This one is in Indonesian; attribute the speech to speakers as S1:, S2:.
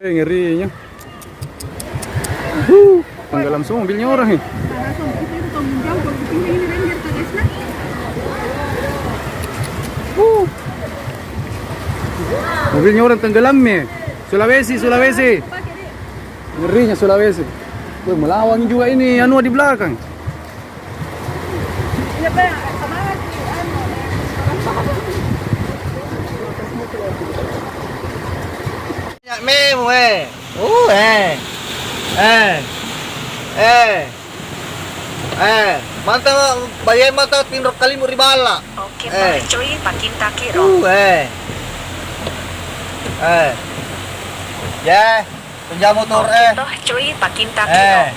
S1: Ngerinya. Tenggelam semua mobilnya orang nih. Mobilnya orang tenggelam nih. Sulawesi. Ngerinya Sulawesi. Wih, melawan juga ini anu di belakang.
S2: Memo mantap bayan mata tinrok kali mo ribala.
S3: Oke, coy, pakinta kiro.
S2: Ya, penjam motor
S3: Toh, coy, pakinta kiro.